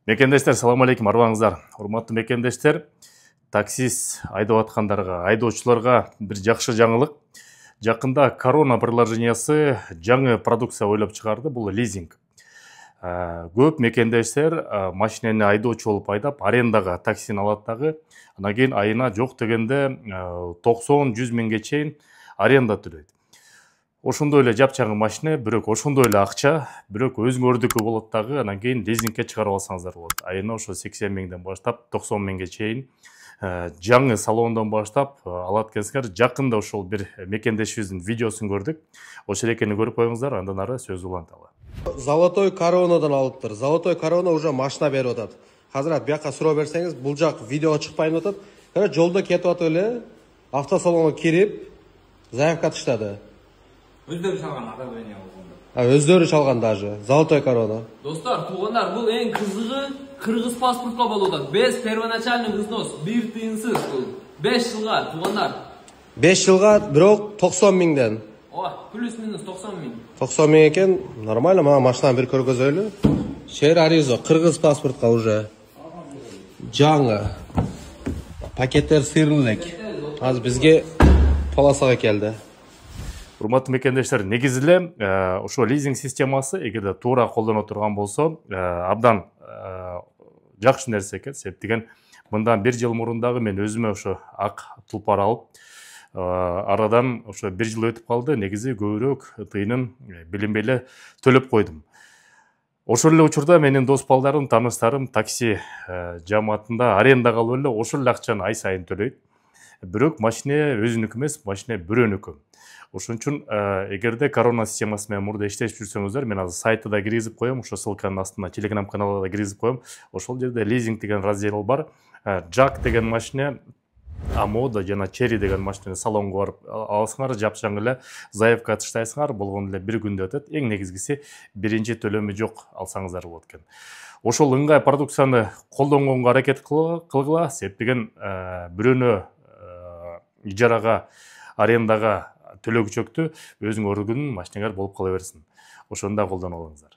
Мекендештер, салам алейкум, арбаңыздар. Урматтуу мекендештер, таксист айдап аткандарга, айдоочуларга бир жакшы жаңылык. Жакында корона приложениясы жаңы продукция ойлоп чыгарды, бул лизинг. Көп мекендештер машинени айдоочу болуп айдап, арендага таксини алат дагы, анан кийин айына жок дегенде 90-100 миңге чейин аренда төлөйт. Ошондой эле жапчаңы машина, бирок ошондой эле акча, бирок өзүңөрдүкү болот дагы, анан кийин лизингке чыгарып алсаңыздар болот. Айына ошо 80 миңден баштап 90 миңге чейин жаңы салондон баштап алат экенсиңер. Жакында ошол бир мекендешибиздин видеосун көрдүк. Ошол экени көрүп коюңуздар, андан ары сөз уланталы. Золотой коронадан алыптыр. Золотой корона уже машина берип атат. Хазырат бияка суроо берсеңиз, бул жак видеого чыкпайын деп атат. Жолдо кетип атып эле автосалонго кирип, заявка таштады. Өздөрү чалган объявление болгондо. Өздөрү чалган даже. Золотой корона. Достор, туугандар, бул эң кызыгы кыргыз паспортко болуп атат. Без первоначальный взнос, бир тыйынсыз бул. 5 жылга, туугандар. 5 жылга, бирок 90 миңден. Плюс-минус 90 миң. 90 миң экен, нормально, мага машинаны бир көргөзөлү. Шер аризо, кыргыз паспортко уже. Жаңы. Пакеттер сыйрыл элек. Азыр бизге полосага келди. Урматтуу мекендештер, негизи эле ошо лизинг системасы эгерде туура колдоно турган болсо, абдан жакшы нерсе экен. Себеп деген мындан 1 жыл мурун дагы мен өзүмө ошо ак тулпар алып, арадан ошо 1 жыл өтүп калды. Негизи көбүрөөк тыйынын билинбей эле төлөп койдум. Ошол эле учурда менин дос балдарым, тааныштарым такси жамаатында арендага алып эле ошол эле акчаны ай сайын төлөйт. Бирок машина өзүнүкү эмес, машина бирөөнүкү. Ошон үчүн эгерде корона системасы менен мурда иштешип жүрсөңүздөр, мен азыр сайтты да киргизип коем, ошо ссылканын астына Telegram каналына да киргизип коем. Ошол жерде лизинг деген раздел бар. Жак деген машина, Амода жана Черри деген машинаны салонго барып алсаңар, жапшаң эле заявка таштайсыңар, болгону эле 1 күндө өтөт. Эң негизгиси биринчи төлөмү жок алсаңыздар болот экен. Ошол ыңгай продукцияны колдонгонго аракет кылгыла, себеп деген бирөөнө ижарага, арендага төлөгүчөктү өзүңөрдүн машинаңар болуп кала берсин. Ошону да колдонуп алыңыздар.